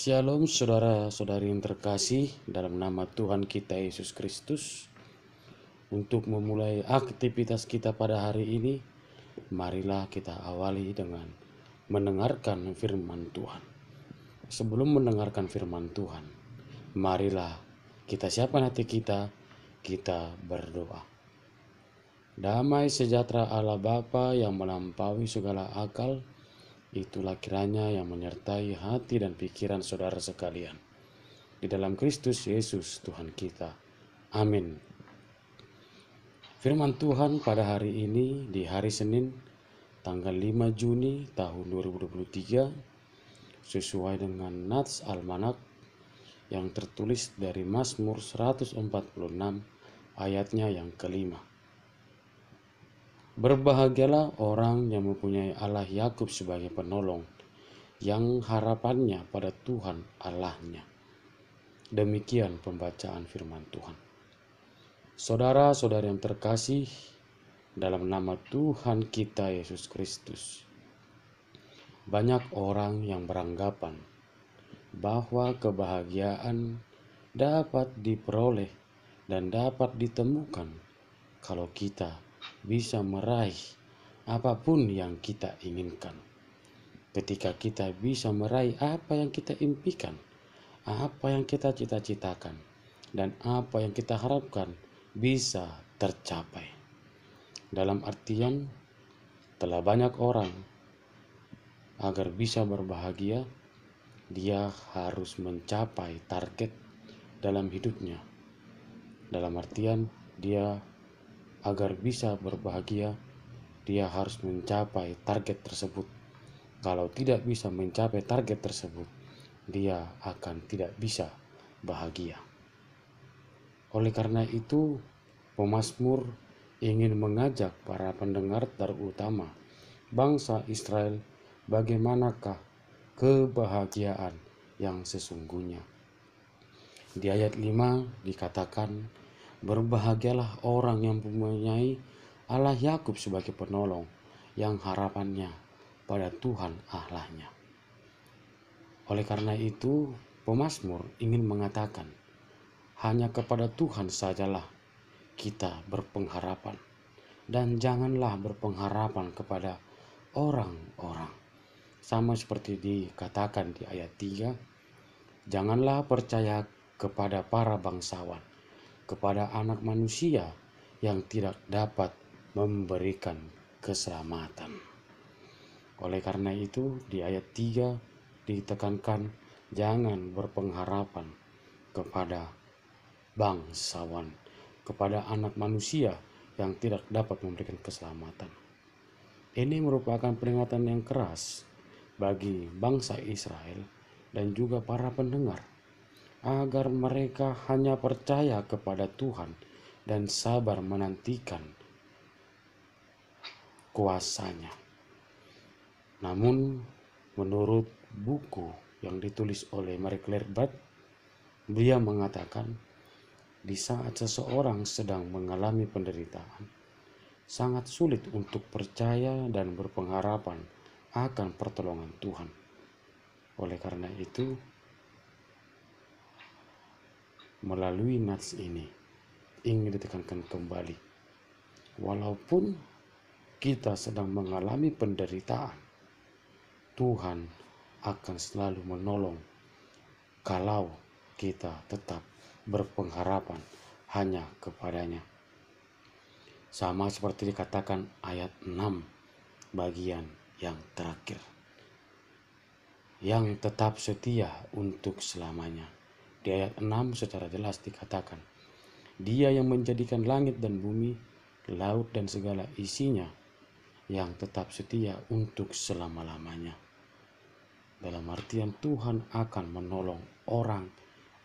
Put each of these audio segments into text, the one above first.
Shalom saudara-saudari yang terkasih dalam nama Tuhan kita Yesus Kristus. Untuk memulai aktivitas kita pada hari ini, marilah kita awali dengan mendengarkan firman Tuhan. Sebelum mendengarkan firman Tuhan, marilah kita siapkan hati kita berdoa. Damai sejahtera Allah Bapa yang melampaui segala akal, itulah kiranya yang menyertai hati dan pikiran saudara sekalian. Di dalam Kristus Yesus Tuhan kita. Amin. Firman Tuhan pada hari ini di hari Senin tanggal 5 Juni tahun 2023 sesuai dengan Nats Almanak yang tertulis dari Mazmur 146 ayatnya yang kelima. Berbahagialah orang yang mempunyai Allah Yakub sebagai penolong, yang harapannya pada Tuhan Allahnya. Demikian pembacaan firman Tuhan. Saudara-saudari yang terkasih, dalam nama Tuhan kita Yesus Kristus, banyak orang yang beranggapan bahwa kebahagiaan dapat diperoleh dan dapat ditemukan kalau kita bisa meraih apapun yang kita inginkan. Ketika kita bisa meraih apa yang kita impikan, apa yang kita cita-citakan, dan apa yang kita harapkan bisa tercapai. Dalam artian, telah banyak orang agar bisa berbahagia, dia harus mencapai target dalam hidupnya. Dalam artian, dia agar bisa berbahagia, dia harus mencapai target tersebut. Kalau tidak bisa mencapai target tersebut, dia akan tidak bisa bahagia. Oleh karena itu, pemazmur ingin mengajak para pendengar, terutama bangsa Israel, bagaimanakah kebahagiaan yang sesungguhnya. Di ayat 5 dikatakan, berbahagialah orang yang mempunyai Allah Yakub sebagai penolong, yang harapannya pada Tuhan Allahnya. Oleh karena itu, pemazmur ingin mengatakan, hanya kepada Tuhan sajalah kita berpengharapan, dan janganlah berpengharapan kepada orang-orang. Sama seperti dikatakan di ayat 3, janganlah percaya kepada para bangsawan, kepada anak manusia yang tidak dapat memberikan keselamatan. Oleh karena itu, di ayat 3 ditekankan, jangan berpengharapan kepada bangsawan, kepada anak manusia yang tidak dapat memberikan keselamatan. Ini merupakan peringatan yang keras bagi bangsa Israel dan juga para pendengar, agar mereka hanya percaya kepada Tuhan dan sabar menantikan kuasa-Nya. Namun, menurut buku yang ditulis oleh Marie Claire Bart, dia mengatakan, di saat seseorang sedang mengalami penderitaan, sangat sulit untuk percaya dan berpengharapan akan pertolongan Tuhan. Oleh karena itu, melalui nats ini ingin ditekankan kembali, walaupun kita sedang mengalami penderitaan, Tuhan akan selalu menolong kalau kita tetap berpengharapan hanya kepadanya. Sama seperti dikatakan ayat 6 bagian yang terakhir, yang tetap setia untuk selamanya. Di ayat 6 secara jelas dikatakan, Dia yang menjadikan langit dan bumi, laut dan segala isinya, yang tetap setia untuk selama-lamanya. Dalam artian Tuhan akan menolong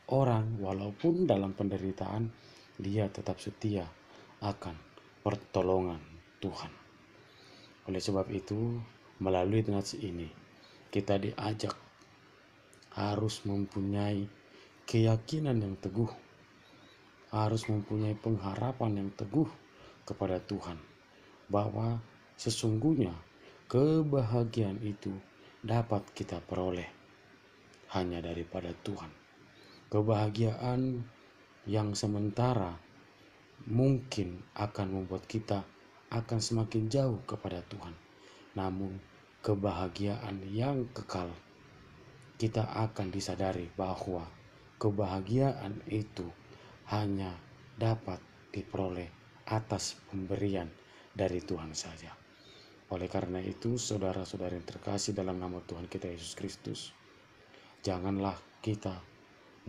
orang walaupun dalam penderitaan, dia tetap setia akan pertolongan Tuhan. Oleh sebab itu, melalui nats ini, kita diajak harus mempunyai keyakinan yang teguh, harus mempunyai pengharapan yang teguh kepada Tuhan, bahwa sesungguhnya kebahagiaan itu dapat kita peroleh hanya daripada Tuhan. Kebahagiaan yang sementara mungkin akan membuat kita akan semakin jauh kepada Tuhan. Namun kebahagiaan yang kekal, kita akan disadari bahwa kebahagiaan itu hanya dapat diperoleh atas pemberian dari Tuhan saja. Oleh karena itu, saudara-saudara yang terkasih dalam nama Tuhan kita Yesus Kristus, janganlah kita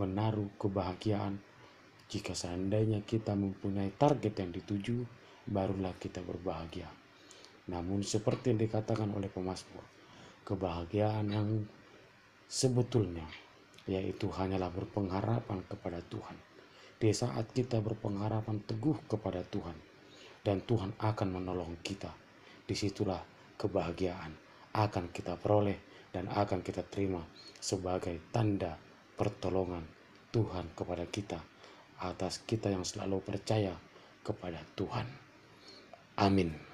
menaruh kebahagiaan jika seandainya kita mempunyai target yang dituju, barulah kita berbahagia. Namun seperti yang dikatakan oleh pemazmur, kebahagiaan yang sebetulnya yaitu hanyalah berpengharapan kepada Tuhan. Di saat kita berpengharapan teguh kepada Tuhan dan Tuhan akan menolong kita, disitulah kebahagiaan akan kita peroleh dan akan kita terima sebagai tanda pertolongan Tuhan kepada kita atas kita yang selalu percaya kepada Tuhan. Amin.